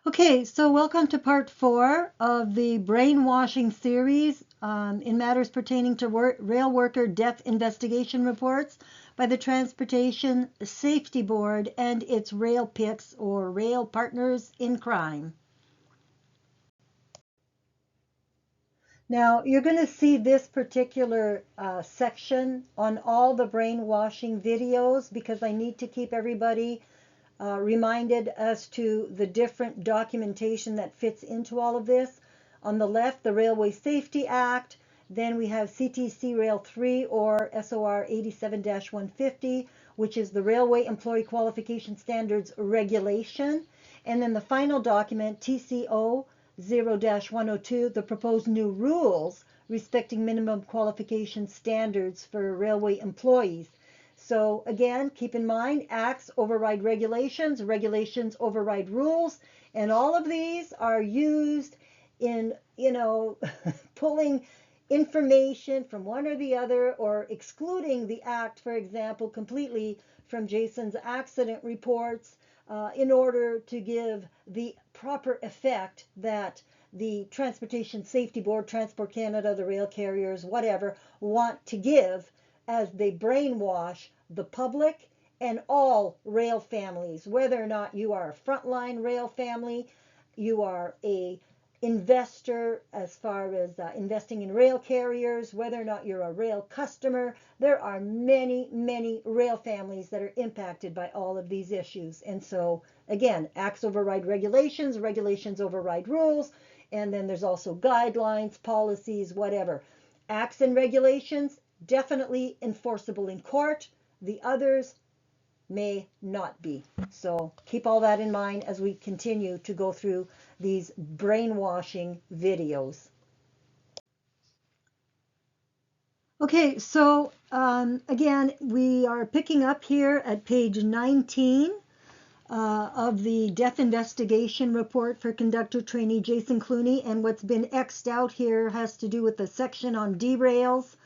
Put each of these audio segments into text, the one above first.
Okay, so welcome to part 4 of the Brainwashing series in matters pertaining to rail worker death investigation reports by the Transportation Safety Board and its rail PICs or rail partners in crime. Now, you're going to see this particular section on all the brainwashing videos because I need to keep everybody reminded as to the different documentation that fits into all of this. On the left, the Railway Safety Act. Then we have CTC Rail 3 or SOR 87-150, which is the Railway Employee Qualification Standards Regulation. And then the final document, TCO 0-102, the proposed new rules respecting minimum qualification standards for railway employees. So again, keep in mind, acts override regulations, regulations override rules, and all of these are used in, pulling information from one or the other or excluding the act, for example, completely from Jason's accident reports in order to give the proper effect that the Transportation Safety Board, Transport Canada, the rail carriers, whatever, want to give as they brainwash the public and all rail families, whether or not you are a frontline rail family, you are a investor as far as investing in rail carriers, whether or not you're a rail customer. There are many rail families that are impacted by all of these issues. And so again, acts override regulations, regulations override rules, and then there's also guidelines, policies, whatever. Acts and regulations definitely enforceable in court. The others may not be. So keep all that in mind as we continue to go through these brainwashing videos. Okay, so again, we are picking up here at page 19 of the death investigation report for conductor trainee Jason Clooney, and what's been X'd out here has to do with the section on derails,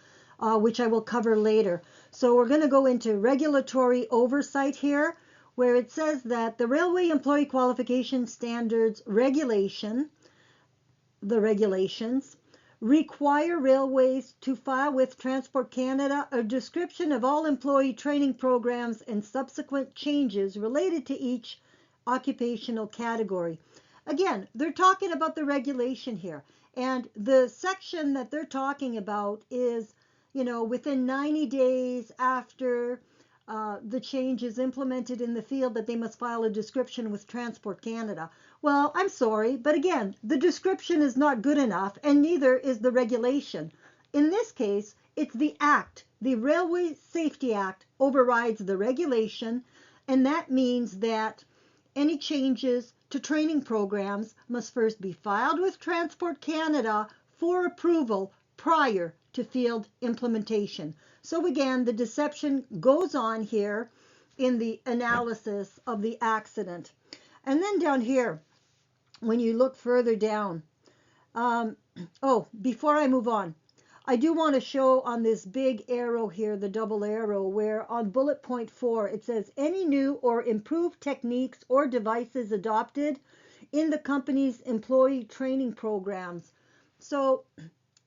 which I will cover later. So we're going to go into regulatory oversight here, where it says that the Railway Employee Qualification Standards Regulation, the regulations, require railways to file with Transport Canada a description of all employee training programs and subsequent changes related to each occupational category. Again, they're talking about the regulation here, and the section that they're talking about is, within 90 days after the change is implemented in the field, that they must file a description with Transport Canada. Well, I'm sorry, but again, the description is not good enough, and neither is the regulation. In this case, it's the Act. The Railway Safety Act overrides the regulation, and that means that any changes to training programs must first be filed with Transport Canada for approval prior to field implementation. So again, the deception goes on here in the analysis of the accident. And then down here, when you look further down, before I move on, I do want to show on this big arrow here, the double arrow, where on bullet point 4, it says any new or improved techniques or devices adopted in the company's employee training programs. So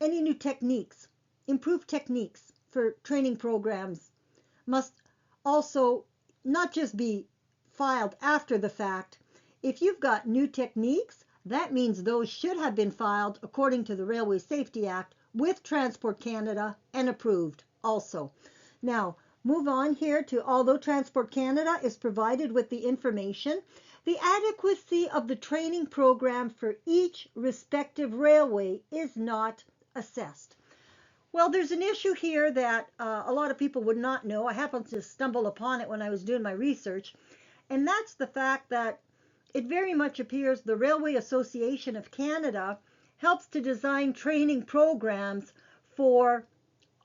any new techniques, improved techniques for training programs must also not just be filed after the fact. If you've got new techniques, that means those should have been filed according to the Railway Safety Act with Transport Canada and approved also. Now, move on here to, although Transport Canada is provided with the information, the adequacy of the training program for each respective railway is not assessed. Well, there's an issue here that a lot of people would not know. I happened to stumble upon it when I was doing my research, and that's the fact that it very much appears the Railway Association of Canada helps to design training programs for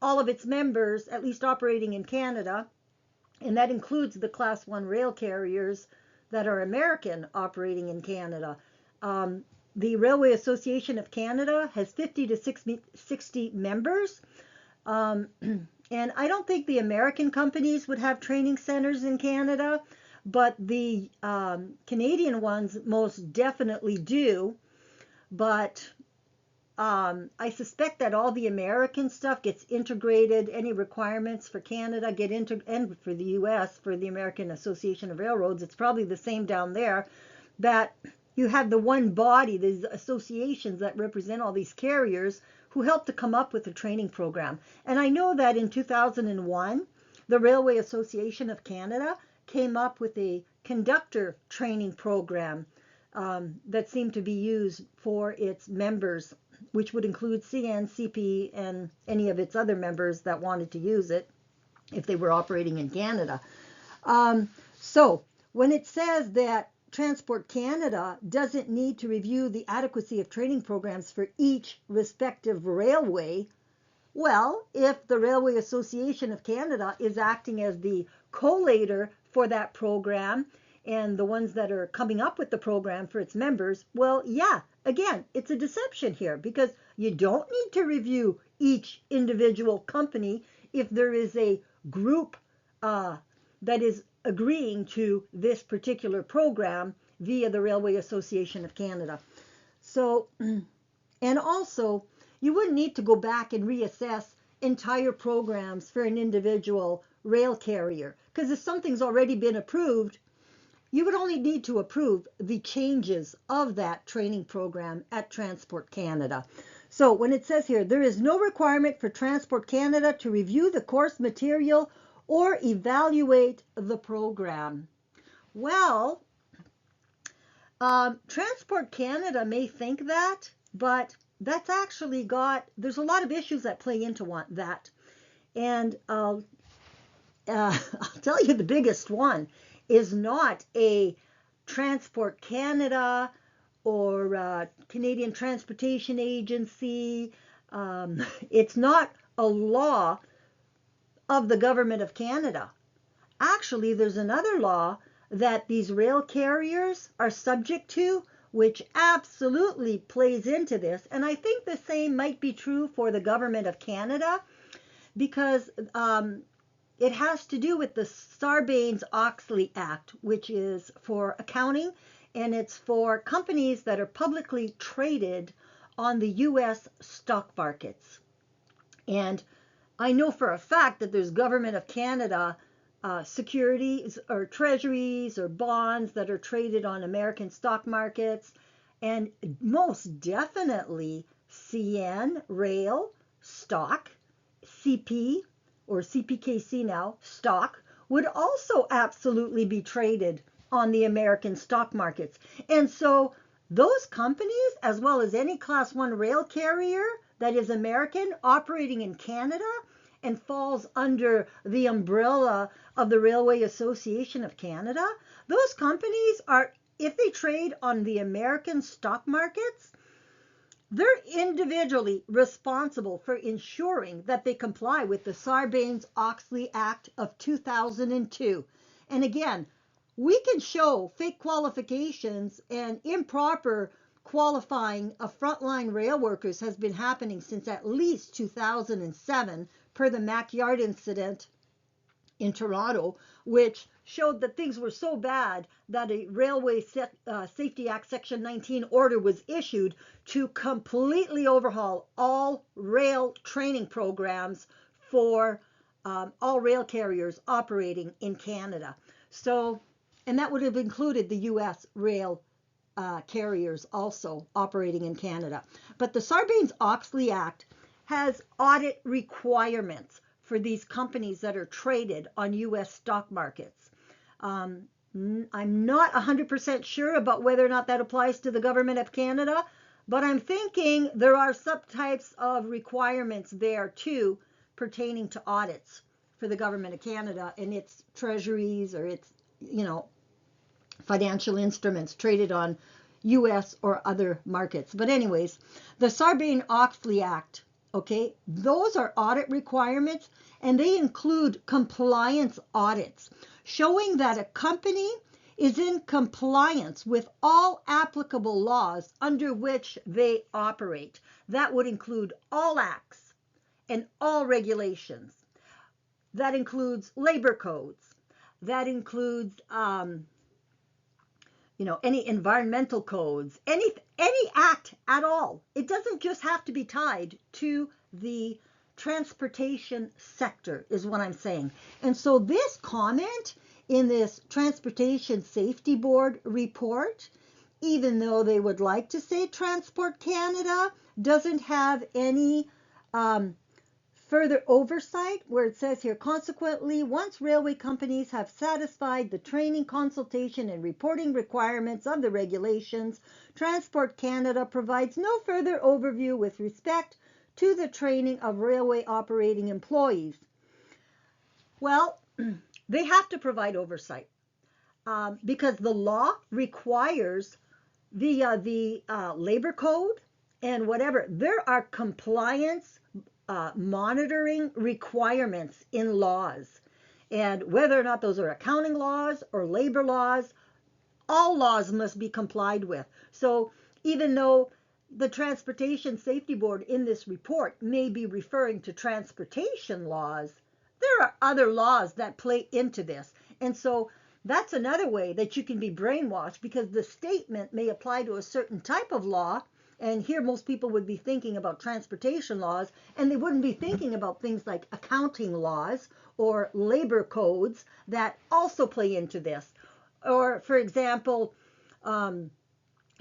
all of its members, at least operating in Canada, and that includes the Class 1 rail carriers that are American operating in Canada. The Railway Association of Canada has 50 to 60 members, and I don't think the American companies would have training centers in Canada, but the Canadian ones most definitely do. But I suspect that all the American stuff gets integrated. Any requirements for Canada get into, and for the U.S., for the American Association of Railroads, it's probably the same down there. That you have the one body, these associations that represent all these carriers who helped to come up with the training program. And I know that in 2001, the Railway Association of Canada came up with a conductor training program that seemed to be used for its members, which would include CN, CP, and any of its other members that wanted to use it if they were operating in Canada. So when it says that Transport Canada doesn't need to review the adequacy of training programs for each respective railway, well, if the Railway Association of Canada is acting as the collator for that program and the ones that are coming up with the program for its members, well, yeah, again, it's a deception here because you don't need to review each individual company if there is a group that is agreeing to this particular program via the Railway Association of Canada. So, and also, you wouldn't need to go back and reassess entire programs for an individual rail carrier, because if something's already been approved, you would only need to approve the changes of that training program at Transport Canada. So when it says here, there is no requirement for Transport Canada to review the course material or evaluate the program. Well, Transport Canada may think that, but that's actually there's a lot of issues that play into that. And I'll tell you the biggest one is not a Transport Canada or Canadian Transportation Agency. It's not a law of the government of Canada. Actually, there's another law that these rail carriers are subject to, which absolutely plays into this. And I think the same might be true for the government of Canada, because it has to do with the Sarbanes-Oxley Act, which is for accounting, and it's for companies that are publicly traded on the U.S. stock markets. And I know for a fact that there's government of Canada securities or treasuries or bonds that are traded on American stock markets, and most definitely CN, rail, stock, CP, or CPKC now, stock, would also absolutely be traded on the American stock markets. And so those companies, as well as any Class 1 rail carrier that is American operating in Canada and falls under the umbrella of the Railway Association of Canada, those companies are, if they trade on the American stock markets, they're individually responsible for ensuring that they comply with the Sarbanes-Oxley Act of 2002. And again, we can show fake qualifications and improper qualifying of frontline rail workers has been happening since at least 2007, per the Mackyard incident in Toronto, which showed that things were so bad that a Railway Safety Act Section 19 order was issued to completely overhaul all rail training programs for all rail carriers operating in Canada. So, and that would have included the U.S. rail carriers also operating in Canada. But the Sarbanes-Oxley Act has audit requirements for these companies that are traded on U.S. stock markets. I'm not 100% sure about whether or not that applies to the government of Canada, but I'm thinking there are subtypes of requirements there too pertaining to audits for the government of Canada and its treasuries or its, financial instruments traded on U.S. or other markets. But anyways, the Sarbanes-Oxley Act, okay, those are audit requirements, and they include compliance audits, showing that a company is in compliance with all applicable laws under which they operate. That would include all acts and all regulations. That includes labor codes, That includes, any environmental codes, any act at all. It doesn't just have to be tied to the transportation sector, is what I'm saying. And so this comment in this Transportation Safety Board report, even though they would like to say Transport Canada, doesn't have any further oversight, where it says here, consequently, once railway companies have satisfied the training, consultation, and reporting requirements of the regulations, Transport Canada provides no further overview with respect to the training of railway operating employees. Well, they have to provide oversight because the law requires via the labor code and whatever, there are compliance monitoring requirements in laws. And whether or not those are accounting laws or labor laws, all laws must be complied with. So even though the Transportation Safety Board in this report may be referring to transportation laws, there are other laws that play into this. And so that's another way that you can be brainwashed, because the statement may apply to a certain type of law. And here most people would be thinking about transportation laws, and they wouldn't be thinking about things like accounting laws or labor codes that also play into this. Or, for example,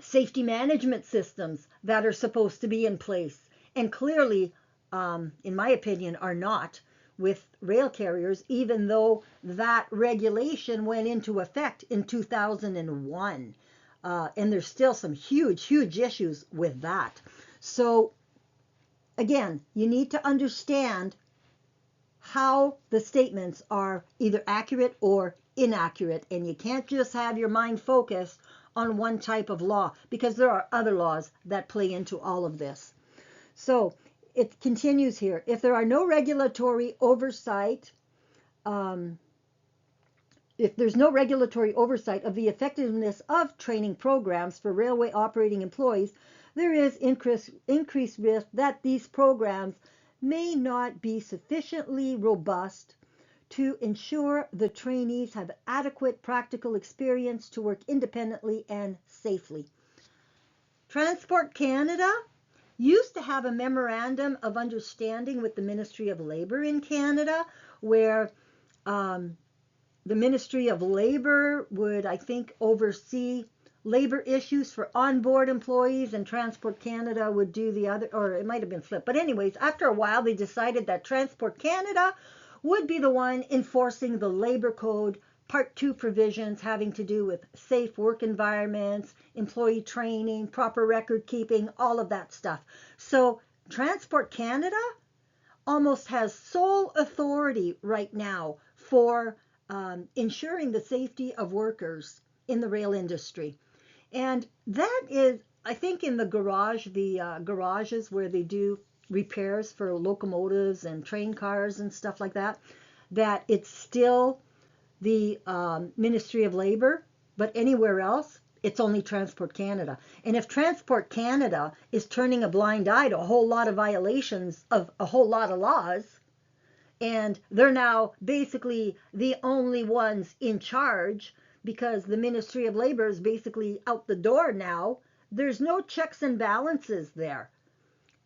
safety management systems that are supposed to be in place and clearly, in my opinion, are not with rail carriers, even though that regulation went into effect in 2001. And there's still some huge issues with that. So again, you need to understand how the statements are either accurate or inaccurate, and you can't just have your mind focused on one type of law, because there are other laws that play into all of this. So it continues here. If there are no regulatory oversight, if there's no regulatory oversight of the effectiveness of training programs for railway operating employees, there is increased risk that these programs may not be sufficiently robust to ensure the trainees have adequate practical experience to work independently and safely. Transport Canada used to have a memorandum of understanding with the Ministry of Labour in Canada, where the Ministry of Labour would, I think, oversee labor issues for onboard employees, and Transport Canada would do the other, or it might have been flipped. But anyways, after a while, they decided that Transport Canada would be the one enforcing the labor code Part 2 provisions having to do with safe work environments, employee training, proper record keeping, all of that stuff. So Transport Canada almost has sole authority right now for ensuring the safety of workers in the rail industry. And that is, I think, in the garage, the garages where they do repairs for locomotives and train cars and stuff like that, that it's still the Ministry of Labour, but anywhere else, it's only Transport Canada. And if Transport Canada is turning a blind eye to a whole lot of violations of a whole lot of laws, and they're now basically the only ones in charge because the Ministry of Labour is basically out the door now, there's no checks and balances there.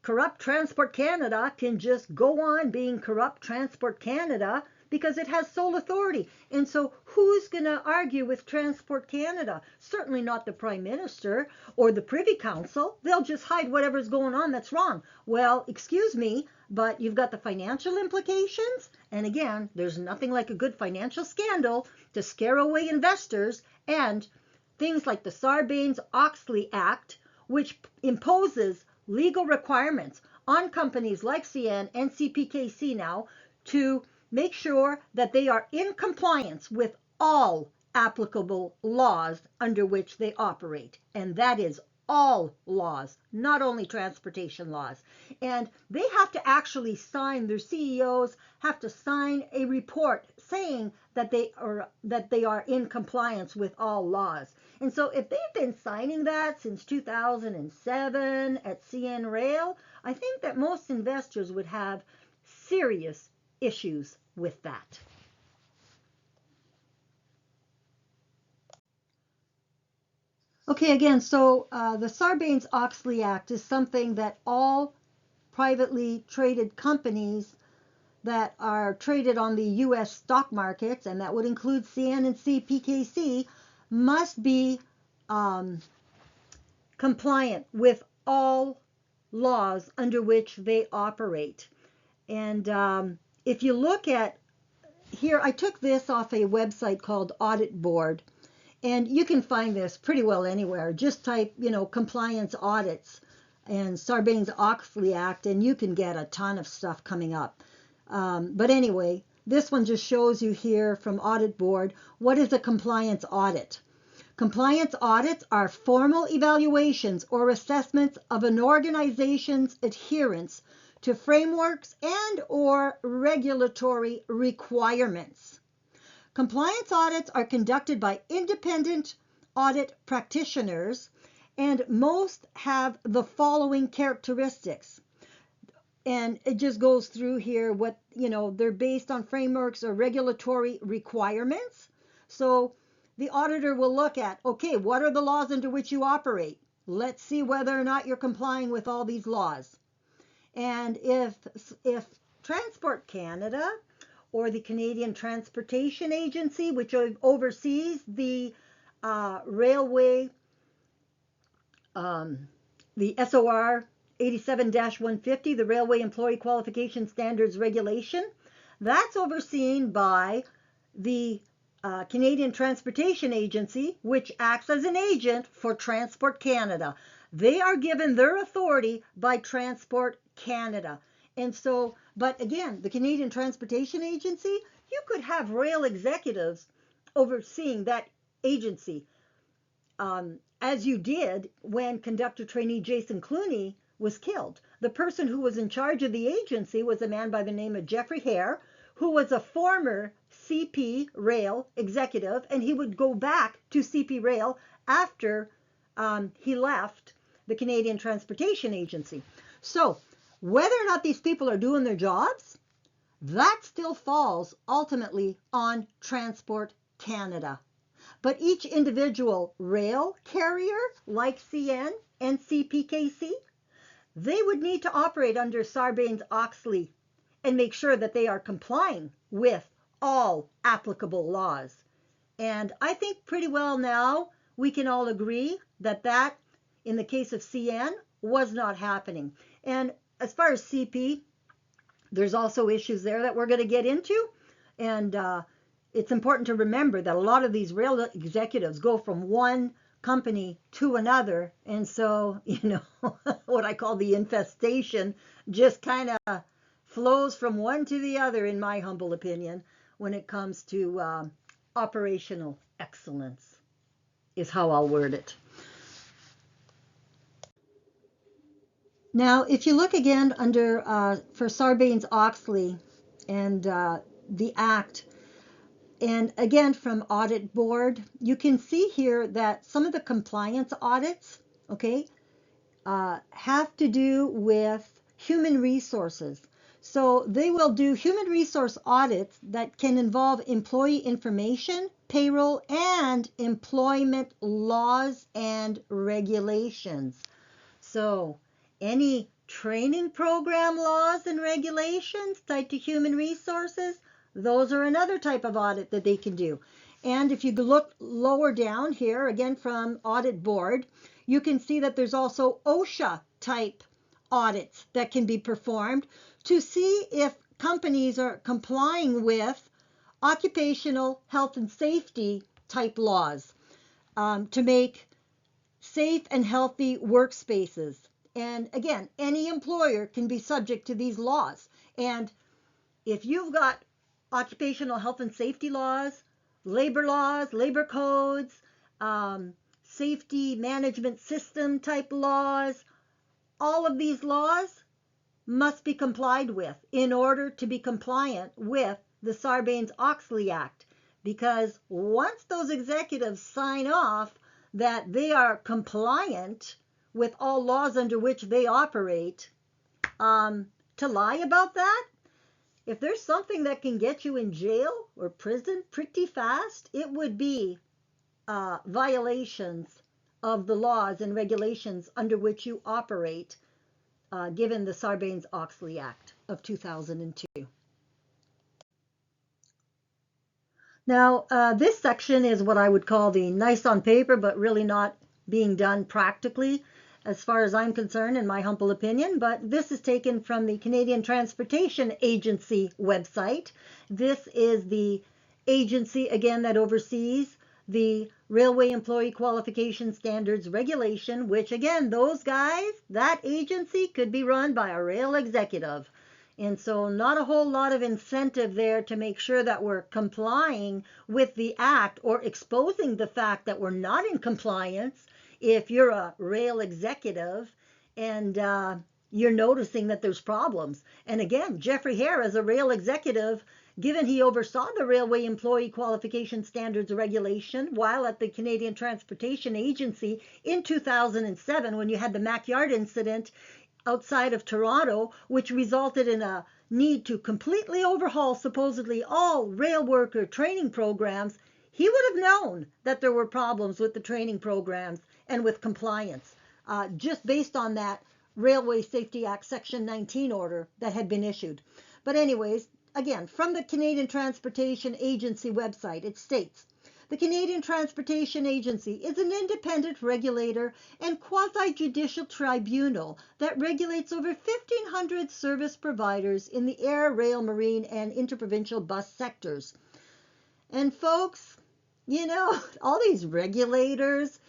Corrupt Transport Canada can just go on being corrupt Transport Canada because it has sole authority. And so who's going to argue with Transport Canada? Certainly not the Prime Minister or the Privy Council. They'll just hide whatever's going on that's wrong. Well, excuse me, but you've got the financial implications. And again, there's nothing like a good financial scandal to scare away investors, and things like the Sarbanes-Oxley Act, which imposes legal requirements on companies like CN and CPKC now to make sure that they are in compliance with all applicable laws under which they operate. And that is all laws, not only transportation laws. And they have to actually sign, their CEOs have to sign a report saying that they are in compliance with all laws. And so if they've been signing that since 2007 at CN Rail, I think that most investors would have serious issues with that. Okay, again, so the Sarbanes-Oxley Act is something that all privately traded companies that are traded on the U.S. stock markets, and that would include CN and CPKC, must be um, compliant with all laws under which they operate. And if you look at here, I took this off a website called Audit Board, and you can find this pretty well anywhere. Just type, compliance audits and Sarbanes-Oxley Act, and you can get a ton of stuff coming up. But anyway, this one just shows you here from Audit Board, what is a compliance audit? Compliance audits are formal evaluations or assessments of an organization's adherence to frameworks and or regulatory requirements. Compliance audits are conducted by independent audit practitioners, and most have the following characteristics. And it just goes through here what, they're based on frameworks or regulatory requirements. So the auditor will look at, okay, what are the laws under which you operate? Let's see whether or not you're complying with all these laws. And if Transport Canada or the Canadian Transportation Agency, which oversees the railway, the SOR 87-150, the Railway Employee Qualification Standards Regulation, that's overseen by the Canadian Transportation Agency, which acts as an agent for Transport Canada. They are given their authority by Transport Canada. And so, but again, the Canadian Transportation Agency, you could have rail executives overseeing that agency, as you did when conductor trainee Jason Clooney was killed. The person who was in charge of the agency was a man by the name of Jeffrey Hare, who was a former CP Rail executive, and he would go back to CP Rail after he left the Canadian Transportation Agency. So whether or not these people are doing their jobs, that still falls ultimately on Transport Canada. But each individual rail carrier, like CN and CPKC, they would need to operate under Sarbanes-Oxley and make sure that they are complying with all applicable laws. And I think pretty well now we can all agree that in the case of CN, was not happening. And as far as CP, there's also issues there that we're going to get into. And it's important to remember that a lot of these rail executives go from one company to another. And so, what I call the infestation just kind of flows from one to the other, in my humble opinion, when it comes to operational excellence, is how I'll word it. Now, if you look again under for Sarbanes-Oxley and the Act, and again from Audit Board, you can see here that some of the compliance audits, okay, have to do with human resources. So they will do human resource audits that can involve employee information, payroll, and employment laws and regulations. So any training program laws and regulations tied to human resources, those are another type of audit that they can do. And if you look lower down here, again from Audit Board, you can see that there's also OSHA type audits that can be performed to see if companies are complying with occupational health and safety type laws, to make safe and healthy workspaces. And again, any employer can be subject to these laws. And if you've got occupational health and safety laws, labor codes, safety management system type laws, all of these laws must be complied with in order to be compliant with the Sarbanes-Oxley Act. Because once those executives sign off that they are compliant with all laws under which they operate, to lie about that, if there's something that can get you in jail or prison pretty fast, it would be violations of the laws and regulations under which you operate, given the Sarbanes-Oxley Act of 2002. Now, this section is what I would call the nice on paper, but really not being done practically, as far as I'm concerned, in my humble opinion. But this is taken from the Canadian Transportation Agency website. This is the agency, again, that oversees the Railway Employee Qualification Standards Regulation, which, again, those guys, that agency could be run by a rail executive. And so not a whole lot of incentive there to make sure that we're complying with the act or exposing the fact that we're not in compliance if you're a rail executive and you're noticing that there's problems. And again, Jeffrey Hare, as a rail executive, given he oversaw the Railway Employee Qualification Standards Regulation while at the Canadian Transportation Agency in 2007, when you had the Mackyard incident outside of Toronto, which resulted in a need to completely overhaul supposedly all rail worker training programs, he would have known that there were problems with the training programs and with compliance, just based on that Railway Safety Act Section 19 order that had been issued. But anyways, again, from the Canadian Transportation Agency website, it states, the Canadian Transportation Agency is an independent regulator and quasi-judicial tribunal that regulates over 1,500 service providers in the air, rail, marine, and interprovincial bus sectors. And folks, you know, all these regulators,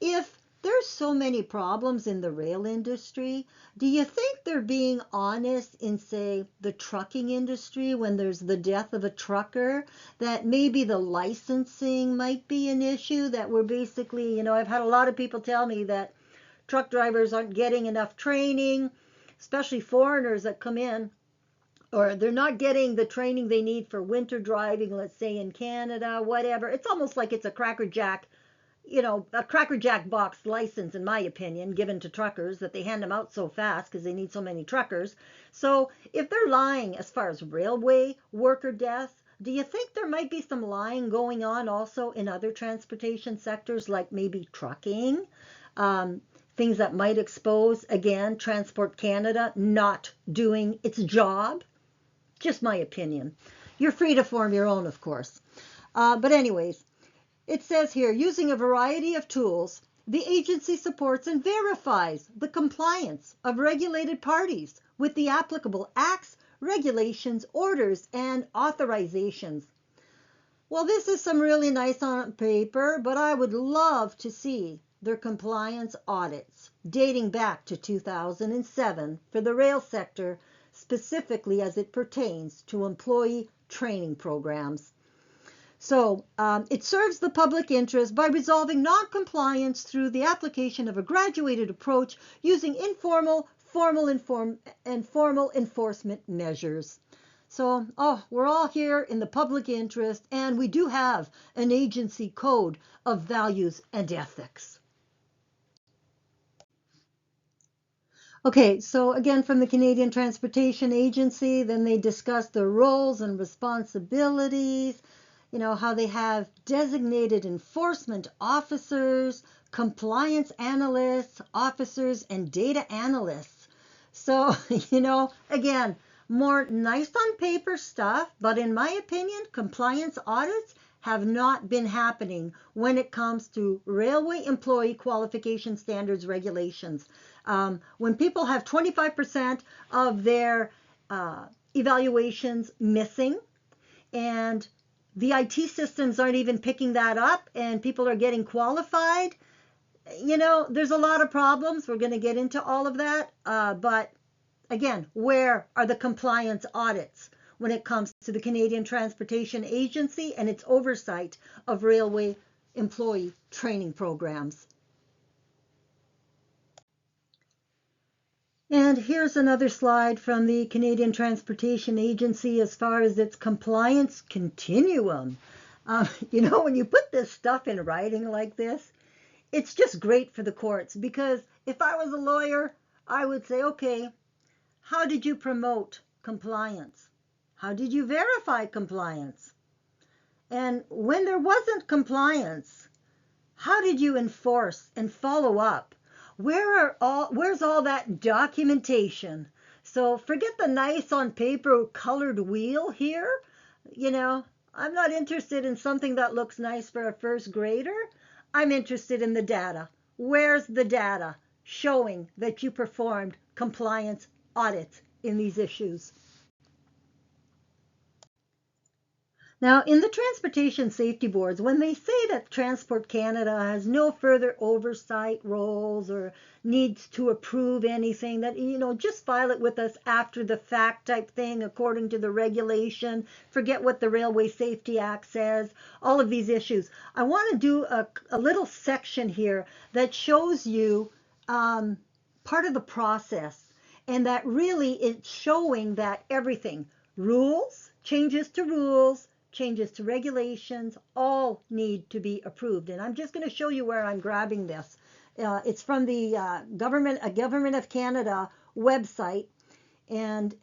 if there's so many problems in the rail industry, do you think they're being honest in, say, the trucking industry when there's the death of a trucker, that maybe the licensing might be an issue, that we're basically, you know, I've had a lot of people tell me that truck drivers aren't getting enough training, especially foreigners that come in, or they're not getting the training they need for winter driving, let's say in Canada, whatever. It's almost like it's a crackerjack, you know, a crackerjack box license, in my opinion, given to truckers, that they hand them out so fast because they need so many truckers. So if they're lying as far as railway worker deaths, do you think there might be some lying going on also in other transportation sectors, like maybe trucking? Things that might expose, again, Transport Canada not doing its job? Just my opinion. You're free to form your own, of course. But anyways, it says here, using a variety of tools, the agency supports and verifies the compliance of regulated parties with the applicable acts, regulations, orders, and authorizations. Well, this is some really nice on paper, but I would love to see their compliance audits dating back to 2007 for the rail sector, specifically as it pertains to employee training programs. So it serves the public interest by resolving non-compliance through the application of a graduated approach using informal, formal, and formal enforcement measures. So, we're all here in the public interest, and we do have an agency code of values and ethics. Okay, so again, from the Canadian Transportation Agency, then they discuss the roles and responsibilities, you know, how they have designated enforcement officers, compliance analysts, officers, and data analysts. So, you know, again, more nice on paper stuff, but in my opinion, compliance audits have not been happening when it comes to Railway Employee Qualification Standards regulations. When people have 25% of their evaluations missing, and the IT systems aren't even picking that up, and people are getting qualified, you know, there's a lot of problems. We're going to get into all of that. But again, where are the compliance audits when it comes to the Canadian Transportation Agency and its oversight of railway employee training programs? And here's another slide from the Canadian Transportation Agency as far as its compliance continuum. You know, when you put this stuff in writing like this, it's just great for the courts, because if I was a lawyer, I would say, okay, how did you promote compliance? How did you verify compliance? And when there wasn't compliance, how did you enforce and follow up? Where's all that documentation? So forget the nice on paper colored wheel here. You know, I'm not interested in something that looks nice for a first grader. I'm interested in the data. Where's the data showing that you performed compliance audits in these issues? Now, in the transportation safety boards, when they say that Transport Canada has no further oversight roles or needs to approve anything, that, just file it with us after the fact type thing according to the regulation, forget what the Railway Safety Act says, all of these issues. I want to do a little section here that shows you part of the process, and that really it's showing that everything, rules, changes to regulations, all need to be approved. And I'm just going to show you where I'm grabbing this. It's from the Government of Canada website. And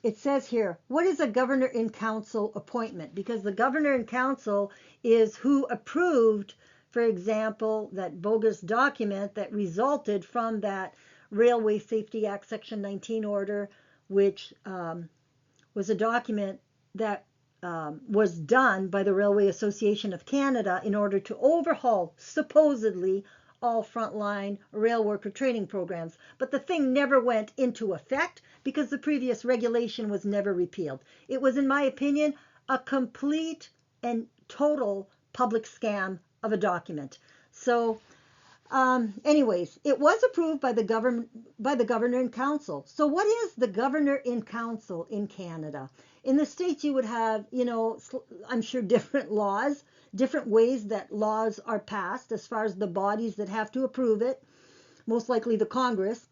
it says here, what is a Governor in Council appointment? Because the Governor in Council is who approved, for example, that bogus document that resulted from that Railway Safety Act Section 19 order, which was a document that was done by the Railway Association of Canada in order to overhaul, supposedly, all frontline rail worker training programs. But the thing never went into effect because the previous regulation was never repealed. It was, in my opinion, a complete and total public scam of a document. So anyways, it was approved by the Governor in Council. So what is the Governor in Council in Canada? In the States, you would have, I'm sure different laws, different ways that laws are passed as far as the bodies that have to approve it, most likely the Congress.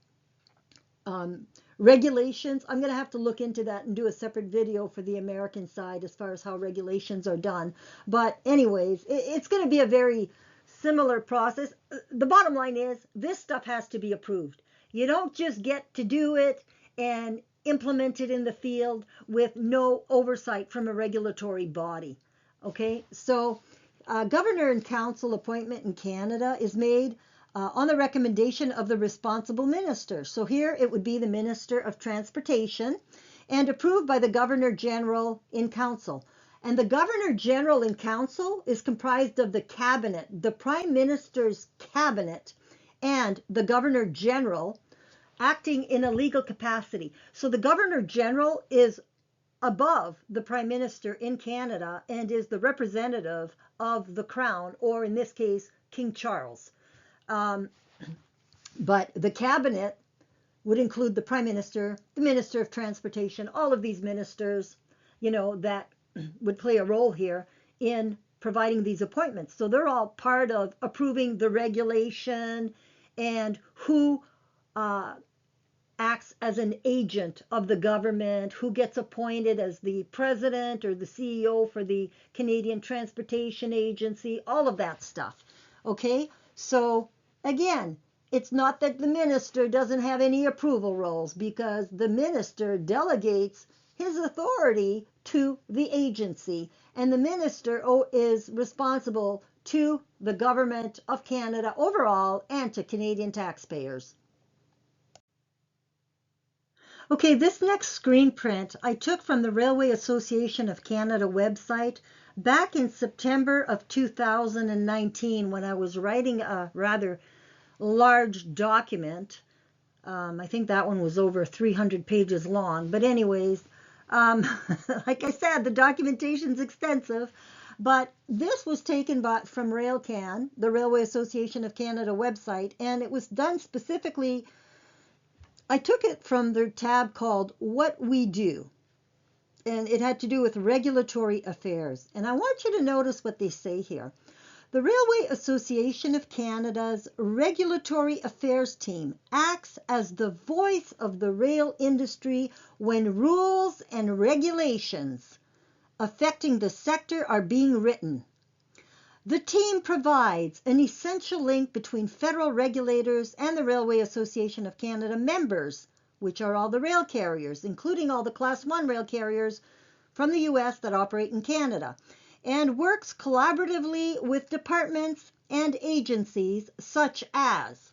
Regulations, I'm going to have to look into that and do a separate video for the American side as far as how regulations are done. But anyways, it's going to be a very similar process. The bottom line is this stuff has to be approved. You don't just get to do it and implement it in the field with no oversight from a regulatory body. Okay, so Governor and Council appointment in Canada is made on the recommendation of the responsible minister. So here it would be the Minister of Transportation, and approved by the Governor General in Council. And the Governor General in Council is comprised of the Cabinet, the Prime Minister's Cabinet, and the Governor General acting in a legal capacity. So the Governor General is above the Prime Minister in Canada and is the representative of the Crown, or in this case, King Charles. But the Cabinet would include the Prime Minister, the Minister of Transportation, all of these ministers, that would play a role here in providing these appointments. So they're all part of approving the regulation and who acts as an agent of the government, who gets appointed as the president or the CEO for the Canadian Transportation Agency, all of that stuff. Okay, so again, it's not that the minister doesn't have any approval roles, because the minister delegates his authority to the agency, and the minister is responsible to the government of Canada overall and to Canadian taxpayers. Okay, this next screen print I took from the Railway Association of Canada website back in September of 2019 when I was writing a rather large document. I think that one was over 300 pages long. But anyways, like I said, the documentation's extensive. But this was taken from RailCan, the Railway Association of Canada website, and it was done specifically. I took it from their tab called What We Do, and it had to do with regulatory affairs. And I want you to notice what they say here. The Railway Association of Canada's Regulatory Affairs team acts as the voice of the rail industry when rules and regulations affecting the sector are being written. The team provides an essential link between federal regulators and the Railway Association of Canada members, which are all the rail carriers, including all the Class 1 rail carriers from the U.S. that operate in Canada. and works collaboratively with departments and agencies such as,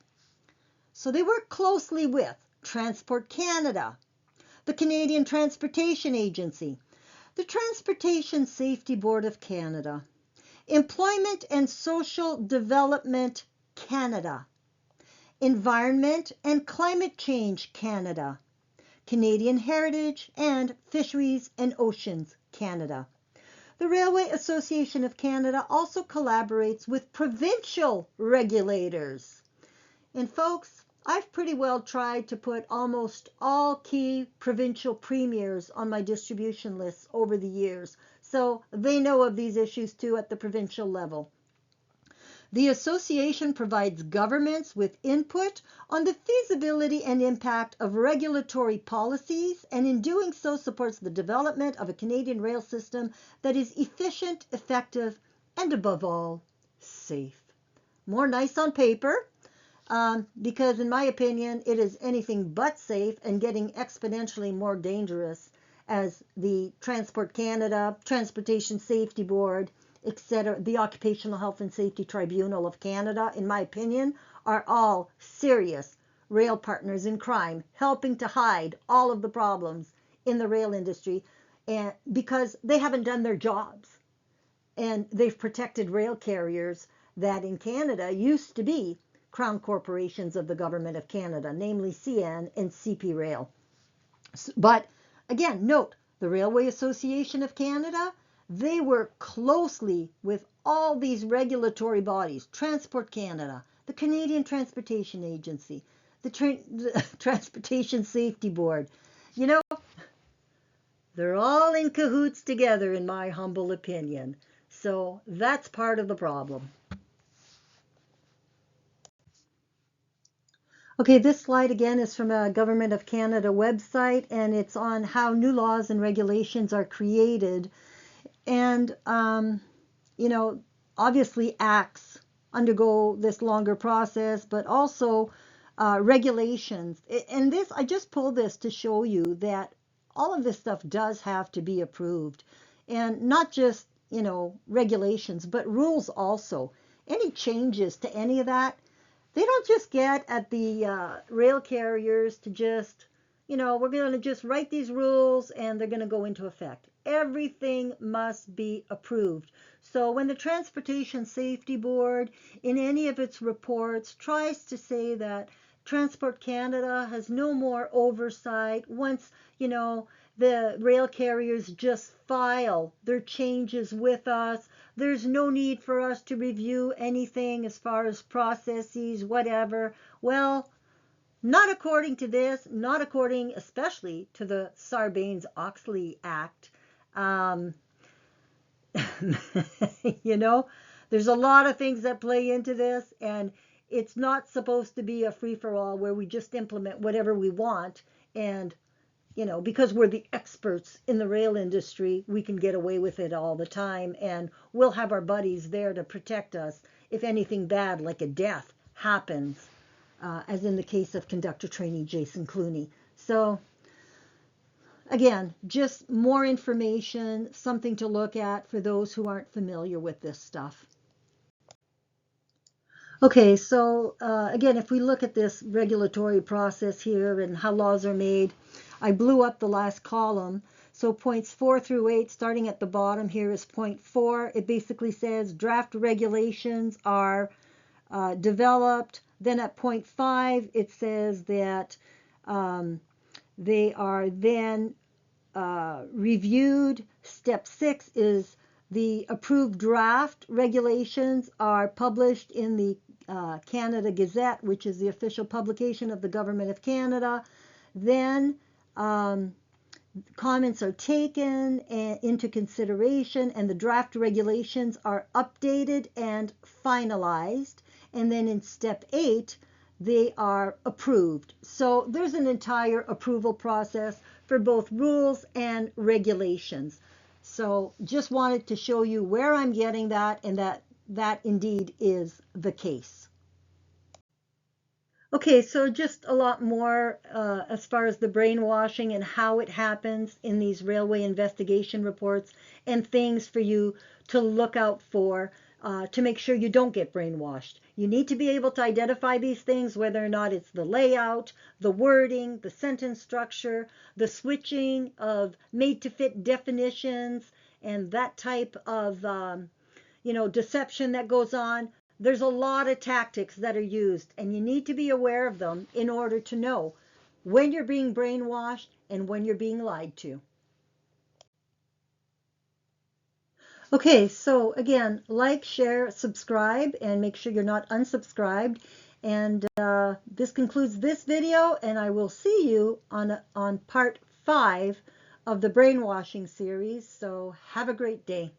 so they work closely with Transport Canada, the Canadian Transportation Agency, the Transportation Safety Board of Canada, Employment and Social Development Canada, Environment and Climate Change Canada, Canadian Heritage, and Fisheries and Oceans Canada. The Railway Association of Canada also collaborates with provincial regulators. And folks, I've pretty well tried to put almost all key provincial premiers on my distribution lists over the years, so they know of these issues too at the provincial level. The association provides governments with input on the feasibility and impact of regulatory policies, and in doing so supports the development of a Canadian rail system that is efficient, effective, and above all, safe. More nice on paper, because in my opinion, it is anything but safe and getting exponentially more dangerous as the Transport Canada, Transportation Safety Board, etc., the Occupational Health and Safety Tribunal of Canada, in my opinion, are all serious rail partners in crime, helping to hide all of the problems in the rail industry, and because they haven't done their jobs. And they've protected rail carriers that in Canada used to be crown corporations of the government of Canada, namely CN and CP Rail. But again, note, the Railway Association of Canada, they work closely with all these regulatory bodies, Transport Canada, the Canadian Transportation Agency, the Transportation Safety Board. You know, they're all in cahoots together, in my humble opinion. So that's part of the problem. Okay, this slide again is from a Government of Canada website, and it's on how new laws and regulations are created. And, obviously acts undergo this longer process, but also regulations. And this, I just pulled this to show you that all of this stuff does have to be approved. And not just, regulations, but rules also. Any changes to any of that, they don't just get at the rail carriers to just, we're going to just write these rules and they're going to go into effect. Everything must be approved. So when the Transportation Safety Board, in any of its reports, tries to say that Transport Canada has no more oversight once, the rail carriers just file their changes with us, there's no need for us to review anything as far as processes, whatever. Well, not according to this, not according especially to the Sarbanes-Oxley Act. There's a lot of things that play into this, and it's not supposed to be a free-for-all where we just implement whatever we want, and because we're the experts in the rail industry, we can get away with it all the time, and we'll have our buddies there to protect us if anything bad, like a death, happens, as in the case of conductor trainee Jason Clooney. So, again, just more information, something to look at for those who aren't familiar with this stuff. Okay, so again, if we look at this regulatory process here and how laws are made, I blew up the last column. So points 4 through 8, starting at the bottom here is point 4. It basically says draft regulations are developed. Then at point 5, it says that they are then reviewed. Step 6 is the approved draft regulations are published in the Canada Gazette, which is the official publication of the Government of Canada. Then comments are taken into consideration, and the draft regulations are updated and finalized. And then in step 8, they are approved. So there's an entire approval process for both rules and regulations. So just wanted to show you where I'm getting that, and that indeed is the case. Okay, so just a lot more as far as the brainwashing and how it happens in these railway investigation reports and things for you to look out for to make sure you don't get brainwashed. You need to be able to identify these things, whether or not it's the layout, the wording, the sentence structure, the switching of made to fit definitions, and that type of deception that goes on. There's a lot of tactics that are used, and you need to be aware of them in order to know when you're being brainwashed and when you're being lied to. Okay, so again, like, share, subscribe, and make sure you're not unsubscribed. And this concludes this video, and I will see you on part 5 of the brainwashing series. So have a great day.